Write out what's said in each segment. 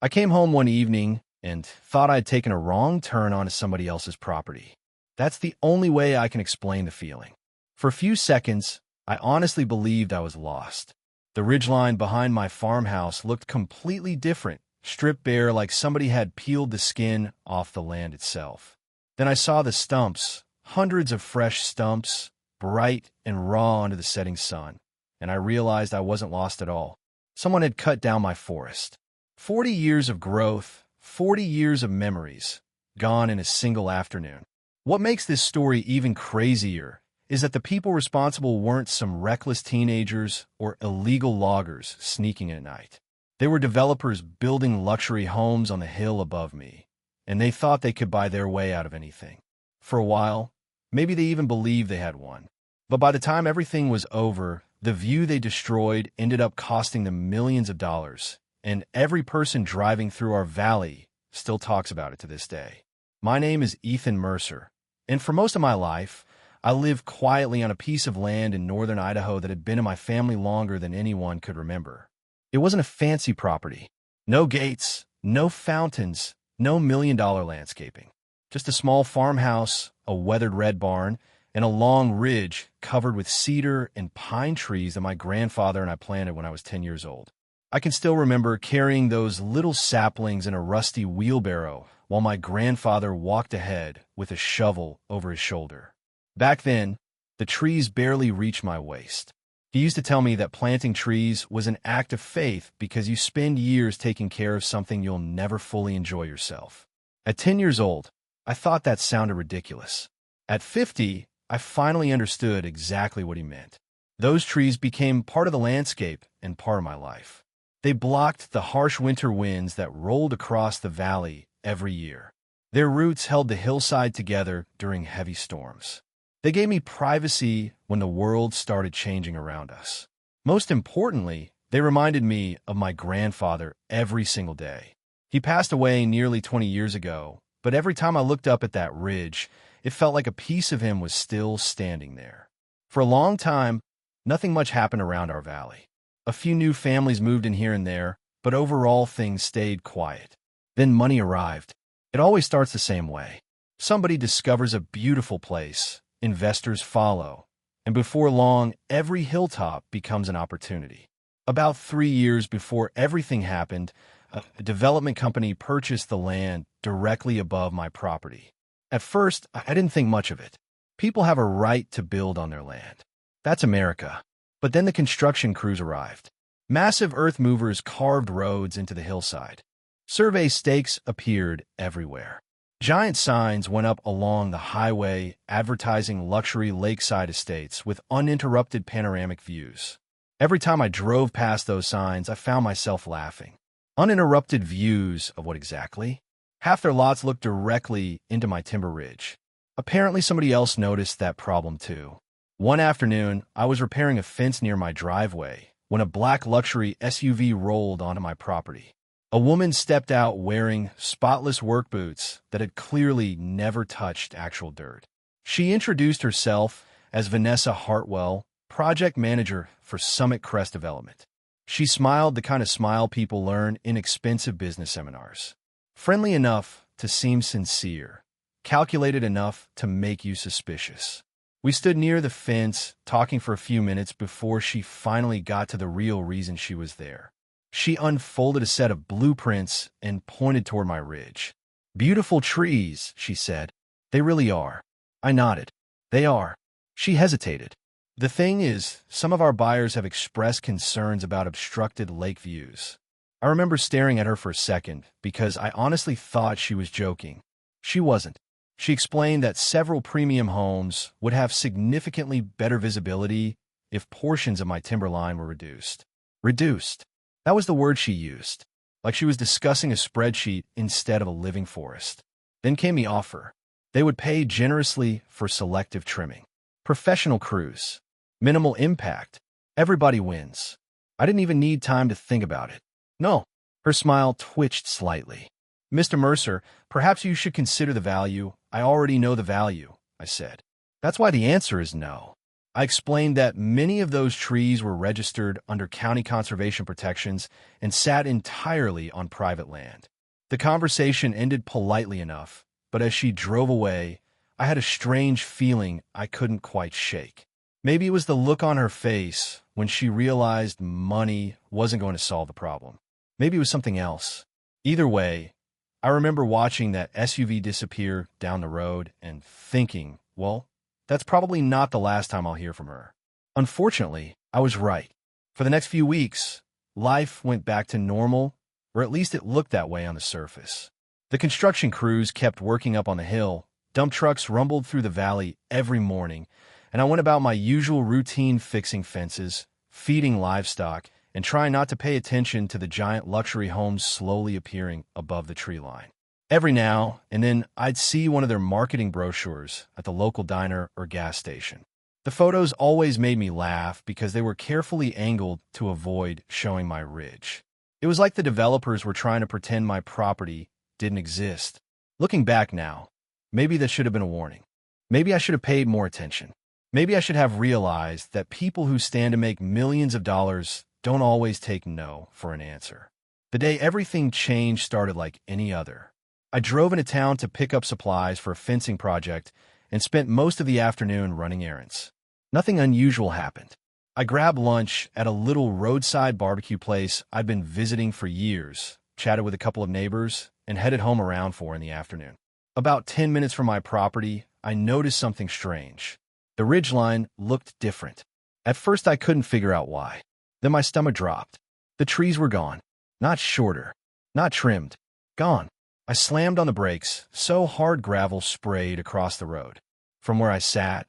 I came home one evening and thought I'd taken a wrong turn onto somebody else's property. That's the only way I can explain the feeling. For a few seconds, I honestly believed I was lost. The ridgeline behind my farmhouse looked completely different, stripped bare like somebody had peeled the skin off the land itself. Then I saw the stumps, hundreds of fresh stumps, bright and raw under the setting sun, and I realized I wasn't lost at all. Someone had cut down my forest. 40 years of growth, 40 years of memories, gone in a single afternoon. What makes this story even crazier is that the people responsible weren't some reckless teenagers or illegal loggers sneaking at night. They were developers building luxury homes on the hill above me, and they thought they could buy their way out of anything. For a while, maybe they even believed they had won. But by the time everything was over, the view they destroyed ended up costing them millions of dollars, and every person driving through our valley still talks about it to this day. My name is Ethan Mercer, and for most of my life, I lived quietly on a piece of land in northern Idaho that had been in my family longer than anyone could remember. It wasn't a fancy property. No gates, no fountains, no million-dollar landscaping. Just a small farmhouse, a weathered red barn, and a long ridge covered with cedar and pine trees that my grandfather and I planted when I was 10 years old. I can still remember carrying those little saplings in a rusty wheelbarrow while my grandfather walked ahead with a shovel over his shoulder. Back then, the trees barely reached my waist. He used to tell me that planting trees was an act of faith because you spend years taking care of something you'll never fully enjoy yourself. At 10 years old, I thought that sounded ridiculous. At 50, I finally understood exactly what he meant. Those trees became part of the landscape and part of my life. They blocked the harsh winter winds that rolled across the valley every year. Their roots held the hillside together during heavy storms. They gave me privacy when the world started changing around us. Most importantly, they reminded me of my grandfather every single day. He passed away nearly 20 years ago, but every time I looked up at that ridge, it felt like a piece of him was still standing there. For a long time, nothing much happened around our valley. A few new families moved in here and there, but overall things stayed quiet. Then money arrived. It always starts the same way. Somebody discovers a beautiful place, investors follow, and before long, every hilltop becomes an opportunity. About 3 years before everything happened, a development company purchased the land directly above my property. At first, I didn't think much of it. People have a right to build on their land. That's America. But then the construction crews arrived. Massive earth movers carved roads into the hillside. Survey stakes appeared everywhere. Giant signs went up along the highway advertising luxury lakeside estates with uninterrupted panoramic views. Every time I drove past those signs, I found myself laughing. Uninterrupted views of what exactly? Half their lots looked directly into my timber ridge. Apparently somebody else noticed that problem too. One afternoon, I was repairing a fence near my driveway when a black luxury SUV rolled onto my property. A woman stepped out wearing spotless work boots that had clearly never touched actual dirt. She introduced herself as Vanessa Hartwell, project manager for Summit Crest Development. She smiled the kind of smile people learn in expensive business seminars. Friendly enough to seem sincere, calculated enough to make you suspicious. We stood near the fence, talking for a few minutes before she finally got to the real reason she was there. She unfolded a set of blueprints and pointed toward my ridge. "Beautiful trees," she said. "They really are." I nodded. "They are." She hesitated. "The thing is, some of our buyers have expressed concerns about obstructed lake views." I remember staring at her for a second because I honestly thought she was joking. She wasn't. She explained that several premium homes would have significantly better visibility if portions of my timberline were reduced. Reduced. That was the word she used, like she was discussing a spreadsheet instead of a living forest. Then came the offer. They would pay generously for selective trimming. Professional crews. Minimal impact. Everybody wins. I didn't even need time to think about it. "No." Her smile twitched slightly. "Mr. Mercer, perhaps you should consider the value." "I already know the value," I said. "That's why the answer is no." I explained that many of those trees were registered under county conservation protections and sat entirely on private land. The conversation ended politely enough, but as she drove away, I had a strange feeling I couldn't quite shake. Maybe it was the look on her face when she realized money wasn't going to solve the problem. Maybe it was something else. Either way, I remember watching that SUV disappear down the road and thinking, well, that's probably not the last time I'll hear from her. Unfortunately, I was right. For the next few weeks, life went back to normal, or at least it looked that way on the surface. The construction crews kept working up on the hill, dump trucks rumbled through the valley every morning, and I went about my usual routine fixing fences, feeding livestock, and trying not to pay attention to the giant luxury homes slowly appearing above the tree line. Every now and then, I'd see one of their marketing brochures at the local diner or gas station. The photos always made me laugh because they were carefully angled to avoid showing my ridge. It was like the developers were trying to pretend my property didn't exist. Looking back now, maybe that should have been a warning. Maybe I should have paid more attention. Maybe I should have realized that people who stand to make millions of dollars don't always take no for an answer. The day everything changed started like any other. I drove into town to pick up supplies for a fencing project and spent most of the afternoon running errands. Nothing unusual happened. I grabbed lunch at a little roadside barbecue place I'd been visiting for years, chatted with a couple of neighbors, and headed home around 4 in the afternoon. About 10 minutes from my property, I noticed something strange. The ridgeline looked different. At first, I couldn't figure out why. Then my stomach dropped. The trees were gone. Not shorter. Not trimmed. Gone. I slammed on the brakes, so hard gravel sprayed across the road. From where I sat,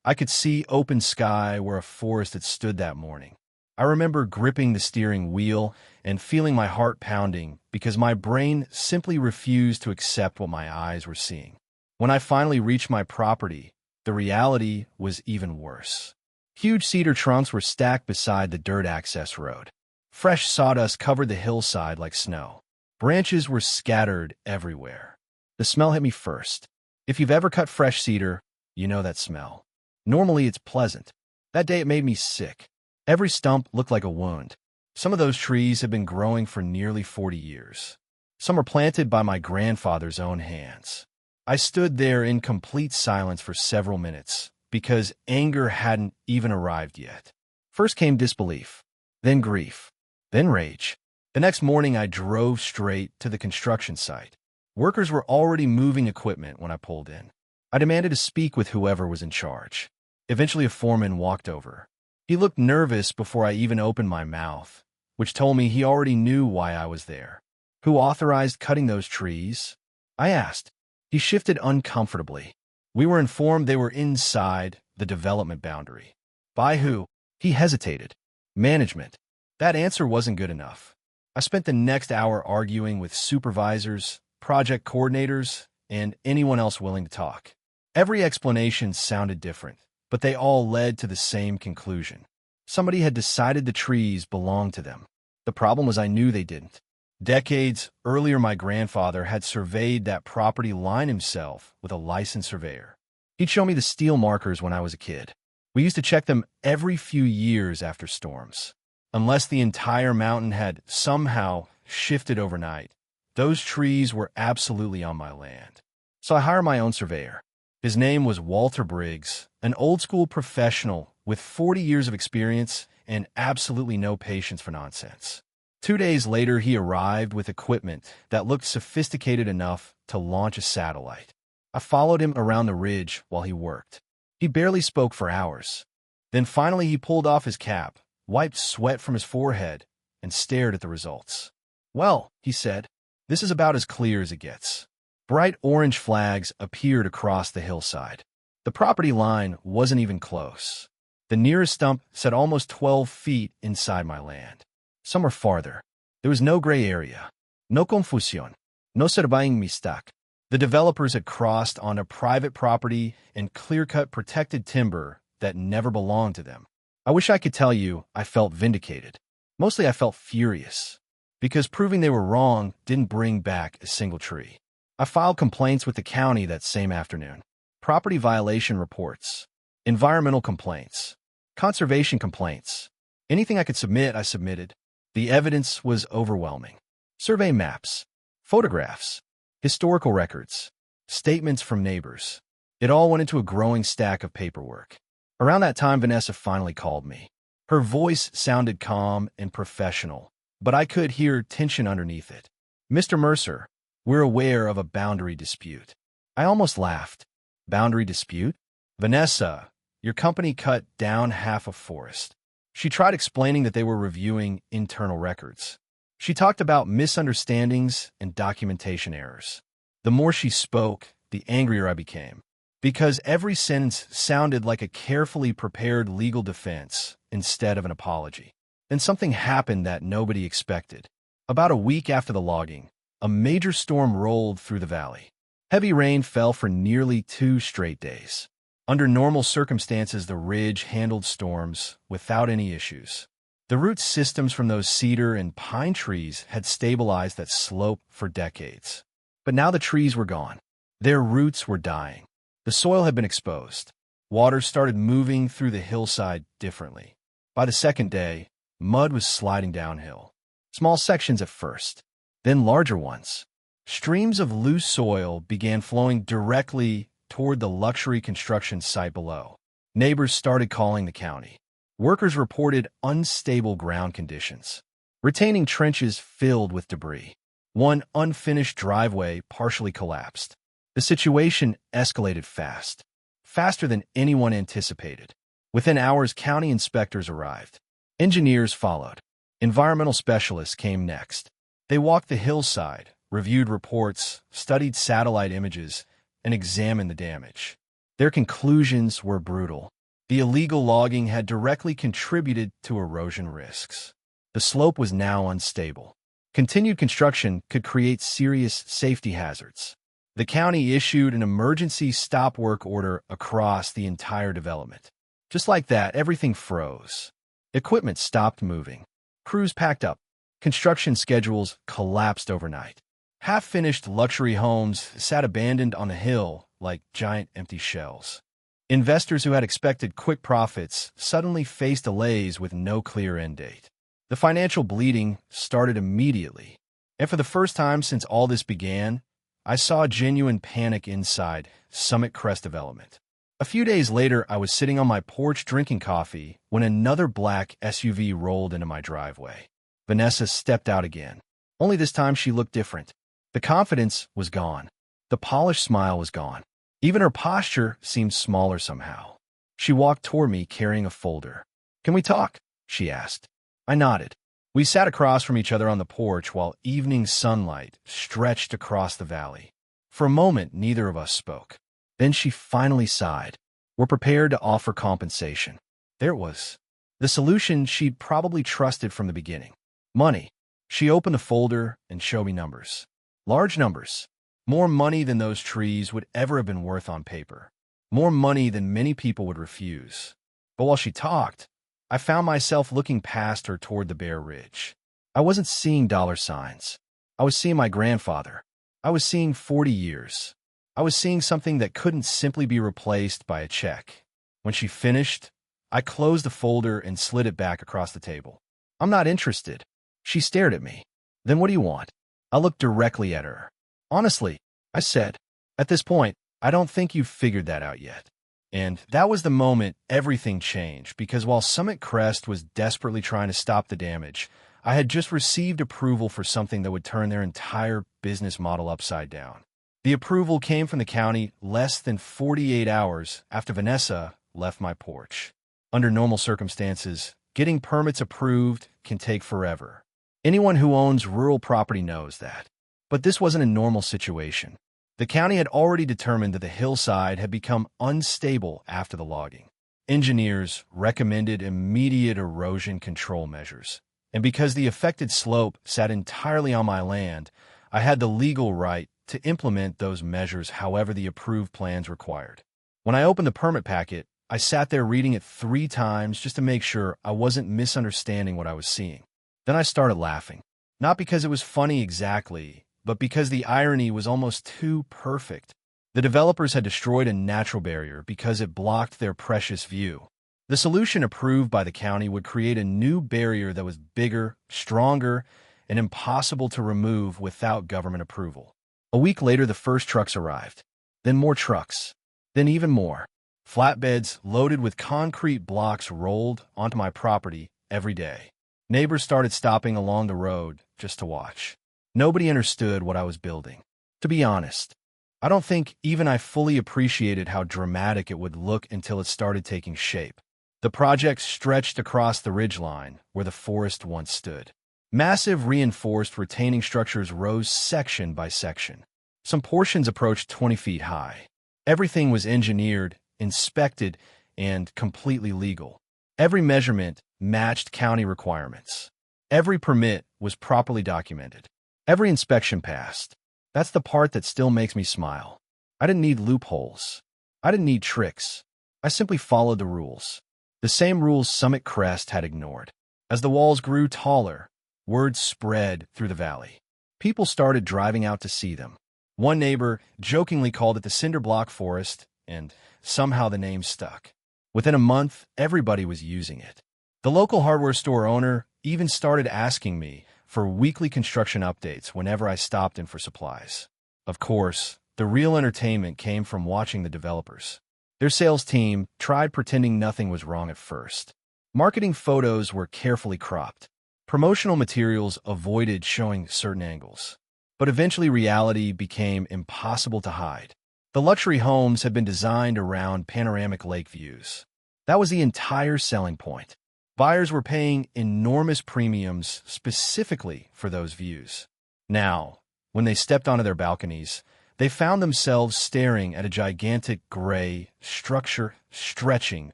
I could see open sky where a forest had stood that morning. I remember gripping the steering wheel and feeling my heart pounding because my brain simply refused to accept what my eyes were seeing. When I finally reached my property, the reality was even worse. Huge cedar trunks were stacked beside the dirt access road. Fresh sawdust covered the hillside like snow. Branches were scattered everywhere. The smell hit me first. If you've ever cut fresh cedar, you know that smell. Normally it's pleasant. That day it made me sick. Every stump looked like a wound. Some of those trees had been growing for nearly 40 years. Some were planted by my grandfather's own hands. I stood there in complete silence for several minutes because anger hadn't even arrived yet. First came disbelief, then grief, then rage. The next morning, I drove straight to the construction site. Workers were already moving equipment when I pulled in. I demanded to speak with whoever was in charge. Eventually, a foreman walked over. He looked nervous before I even opened my mouth, which told me he already knew why I was there. Who authorized cutting those trees? I asked. He shifted uncomfortably. We were informed they were inside the development boundary. By who? He hesitated. Management. That answer wasn't good enough. I spent the next hour arguing with supervisors, project coordinators, and anyone else willing to talk. Every explanation sounded different, but they all led to the same conclusion. Somebody had decided the trees belonged to them. The problem was I knew they didn't. Decades earlier, my grandfather had surveyed that property line himself with a licensed surveyor. He'd show me the steel markers when I was a kid. We used to check them every few years after storms. Unless the entire mountain had somehow shifted overnight, those trees were absolutely on my land. So I hired my own surveyor. His name was Walter Briggs, an old-school professional with 40 years of experience and absolutely no patience for nonsense. 2 days later, he arrived with equipment that looked sophisticated enough to launch a satellite. I followed him around the ridge while he worked. He barely spoke for hours. Then finally he pulled off his cap, wiped sweat from his forehead, and stared at the results. Well, he said, this is about as clear as it gets. Bright orange flags appeared across the hillside. The property line wasn't even close. The nearest stump sat almost 12 feet inside my land. Some were farther. There was no gray area. No confusión. No surveying mistake. The developers had crossed onto private property and clear-cut protected timber that never belonged to them. I wish I could tell you I felt vindicated. Mostly I felt furious, because proving they were wrong didn't bring back a single tree. I filed complaints with the county that same afternoon. Property violation reports. Environmental complaints. Conservation complaints. Anything I could submit, I submitted. The evidence was overwhelming. Survey maps, photographs, historical records, statements from neighbors. It all went into a growing stack of paperwork. Around that time, Vanessa finally called me. Her voice sounded calm and professional, but I could hear tension underneath it. "Mr. Mercer, we're aware of a boundary dispute." I almost laughed. Boundary dispute? "Vanessa, your company cut down half a forest." She tried explaining that they were reviewing internal records. She talked about misunderstandings and documentation errors. The more she spoke, the angrier I became, because every sentence sounded like a carefully prepared legal defense instead of an apology. Then something happened that nobody expected. About a week after the logging, a major storm rolled through the valley. Heavy rain fell for nearly 2 straight days. Under normal circumstances, the ridge handled storms without any issues. The root systems from those cedar and pine trees had stabilized that slope for decades. But now the trees were gone. Their roots were dying. The soil had been exposed. Water started moving through the hillside differently. By the second day, mud was sliding downhill. Small sections at first, then larger ones. Streams of loose soil began flowing directly toward the luxury construction site below. Neighbors started calling the county. Workers reported unstable ground conditions. Retaining trenches filled with debris. One unfinished driveway partially collapsed. The situation escalated fast, faster than anyone anticipated. Within hours, county inspectors arrived. Engineers followed. Environmental specialists came next. They walked the hillside, reviewed reports, studied satellite images, and examined the damage. Their conclusions were brutal. The illegal logging had directly contributed to erosion risks. The slope was now unstable. Continued construction could create serious safety hazards. The county issued an emergency stop work order across the entire development. Just like that, everything froze. Equipment stopped moving. Crews packed up. Construction schedules collapsed overnight. Half-finished luxury homes sat abandoned on the hill like giant empty shells. Investors who had expected quick profits suddenly faced delays with no clear end date. The financial bleeding started immediately, and for the first time since all this began, I saw genuine panic inside Summit Crest Development. A few days later, I was sitting on my porch drinking coffee when another black SUV rolled into my driveway. Vanessa stepped out again. Only this time she looked different. The confidence was gone. The polished smile was gone. Even her posture seemed smaller somehow. She walked toward me carrying a folder. "Can we talk?" she asked. I nodded. We sat across from each other on the porch while evening sunlight stretched across the valley. For a moment, neither of us spoke. Then she finally sighed. "We're prepared to offer compensation." There it was. The solution she'd probably trusted from the beginning. Money. She opened the folder and showed me numbers. Large numbers. More money than those trees would ever have been worth on paper. More money than many people would refuse. But while she talked, I found myself looking past her toward the bare ridge. I wasn't seeing dollar signs. I was seeing my grandfather. I was seeing 40 years. I was seeing something that couldn't simply be replaced by a check. When she finished, I closed the folder and slid it back across the table. "I'm not interested." She stared at me. "Then what do you want?" I looked directly at her. "Honestly," I said, "at this point, I don't think you've figured that out yet." And that was the moment everything changed, because while Summit Crest was desperately trying to stop the damage, I had just received approval for something that would turn their entire business model upside down. The approval came from the county less than 48 hours after Vanessa left my porch. Under normal circumstances, getting permits approved can take forever. Anyone who owns rural property knows that. But this wasn't a normal situation. The county had already determined that the hillside had become unstable after the logging. Engineers recommended immediate erosion control measures. And because the affected slope sat entirely on my land, I had the legal right to implement those measures however the approved plans required. When I opened the permit packet, I sat there reading it 3 times just to make sure I wasn't misunderstanding what I was seeing. Then I started laughing. Not because it was funny exactly, but because the irony was almost too perfect. The developers had destroyed a natural barrier because it blocked their precious view. The solution approved by the county would create a new barrier that was bigger, stronger, and impossible to remove without government approval. A week later, the first trucks arrived. Then more trucks. Then even more. Flatbeds loaded with concrete blocks rolled onto my property every day. Neighbors started stopping along the road just to watch. Nobody understood what I was building. To be honest, I don't think even I fully appreciated how dramatic it would look until it started taking shape. The project stretched across the ridgeline where the forest once stood. Massive reinforced retaining structures rose section by section. Some portions approached 20 feet high. Everything was engineered, inspected, and completely legal. Every measurement matched county requirements. Every permit was properly documented. Every inspection passed. That's the part that still makes me smile. I didn't need loopholes. I didn't need tricks. I simply followed the rules. The same rules Summit Crest had ignored. As the walls grew taller, word spread through the valley. People started driving out to see them. One neighbor jokingly called it the Cinder Block Forest, and somehow the name stuck. Within a month, everybody was using it. The local hardware store owner even started asking me for weekly construction updates whenever I stopped in for supplies. Of course, the real entertainment came from watching the developers. Their sales team tried pretending nothing was wrong at first. Marketing photos were carefully cropped. Promotional materials avoided showing certain angles. But eventually reality became impossible to hide. The luxury homes had been designed around panoramic lake views. That was the entire selling point. Buyers were paying enormous premiums specifically for those views. Now, when they stepped onto their balconies, they found themselves staring at a gigantic gray structure stretching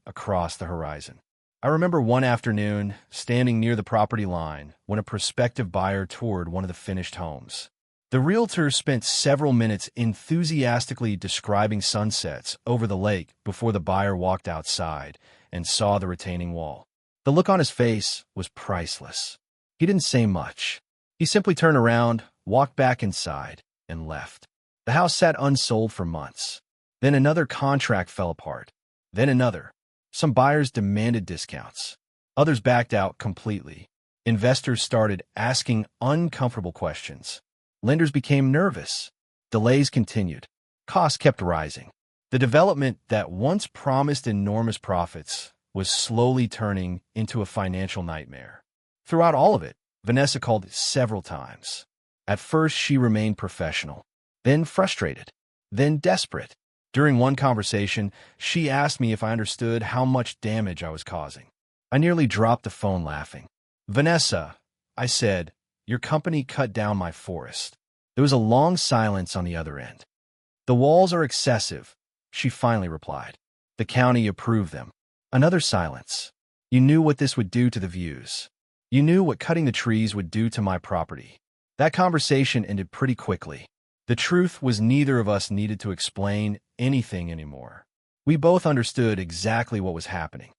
across the horizon. I remember one afternoon standing near the property line when a prospective buyer toured one of the finished homes. The realtor spent several minutes enthusiastically describing sunsets over the lake before the buyer walked outside and saw the retaining wall. The look on his face was priceless. He didn't say much. He simply turned around, walked back inside, and left. The house sat unsold for months. Then another contract fell apart. Then another. Some buyers demanded discounts. Others backed out completely. Investors started asking uncomfortable questions. Lenders became nervous. Delays continued. Costs kept rising. The development that once promised enormous profits was slowly turning into a financial nightmare. Throughout all of it, Vanessa called several times. At first, she remained professional, then frustrated, then desperate. During one conversation, she asked me if I understood how much damage I was causing. I nearly dropped the phone laughing. "Vanessa," I said, "your company cut down my forest." There was a long silence on the other end. "The walls are excessive," she finally replied. "The county approved them." Another silence. "You knew what this would do to the views. You knew what cutting the trees would do to my property." That conversation ended pretty quickly. The truth was neither of us needed to explain anything anymore. We both understood exactly what was happening.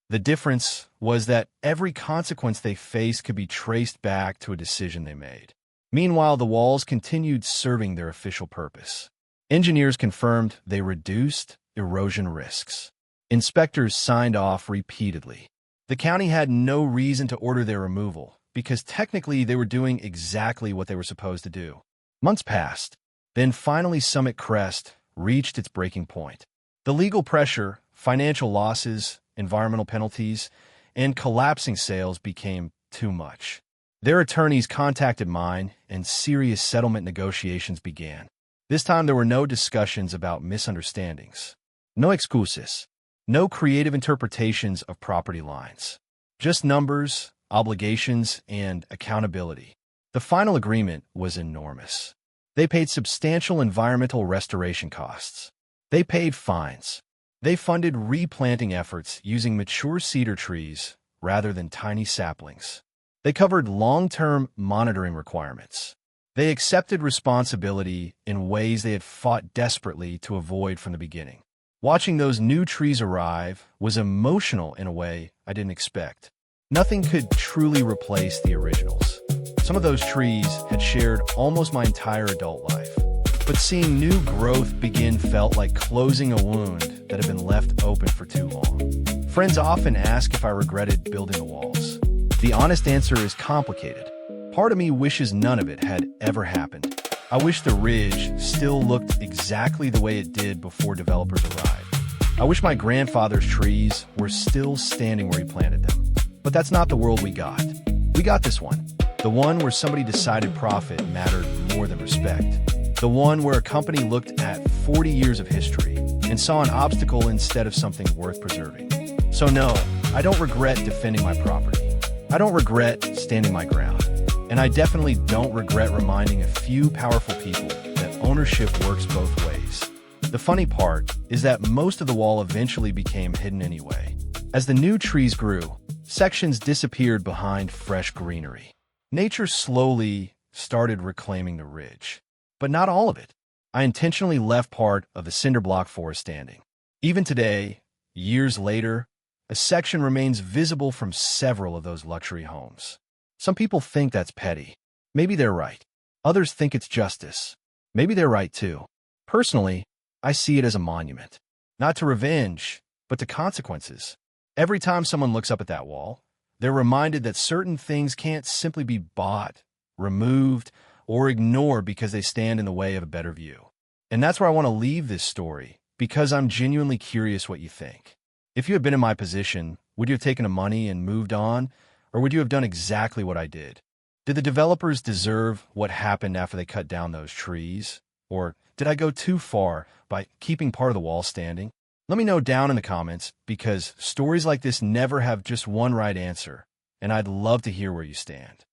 The difference was that every consequence they faced could be traced back to a decision they made. Meanwhile, the walls continued serving their official purpose. Engineers confirmed they reduced erosion risks. Inspectors signed off repeatedly. The county had no reason to order their removal because technically they were doing exactly what they were supposed to do. Months passed. Then finally Summit Crest reached its breaking point. The legal pressure, financial losses, environmental penalties, and collapsing sales became too much. Their attorneys contacted mine, and serious settlement negotiations began. This time there were no discussions about misunderstandings. No excuses. No creative interpretations of property lines. Just numbers, obligations, and accountability. The final agreement was enormous. They paid substantial environmental restoration costs. They paid fines. They funded replanting efforts using mature cedar trees rather than tiny saplings. They covered long-term monitoring requirements. They accepted responsibility in ways they had fought desperately to avoid from the beginning. Watching those new trees arrive was emotional in a way I didn't expect. Nothing could truly replace the originals. Some of those trees had shared almost my entire adult life. But seeing new growth begin felt like closing a wound that had been left open for too long. Friends often ask if I regretted building the walls. The honest answer is complicated. Part of me wishes none of it had ever happened. I wish the ridge still looked exactly the way it did before developers arrived. I wish my grandfather's trees were still standing where he planted them. But that's not the world we got. We got this one. The one where somebody decided profit mattered more than respect. The one where a company looked at 40 years of history and saw an obstacle instead of something worth preserving. So no, I don't regret defending my property. I don't regret standing my ground. And I definitely don't regret reminding a few powerful people that ownership works both ways. The funny part is that most of the wall eventually became hidden anyway. As the new trees grew, sections disappeared behind fresh greenery. Nature slowly started reclaiming the ridge. But not all of it. I intentionally left part of the cinder block forest standing. Even today, years later, a section remains visible from several of those luxury homes. Some people think that's petty. Maybe they're right. Others think it's justice. Maybe they're right too. Personally, I see it as a monument. Not to revenge, but to consequences. Every time someone looks up at that wall, they're reminded that certain things can't simply be bought, removed, or ignored because they stand in the way of a better view. And that's where I want to leave this story, because I'm genuinely curious what you think. If you had been in my position, would you have taken the money and moved on? Or would you have done exactly what I did? Did the developers deserve what happened after they cut down those trees? Or did I go too far by keeping part of the wall standing? Let me know down in the comments, because stories like this never have just one right answer, and I'd love to hear where you stand.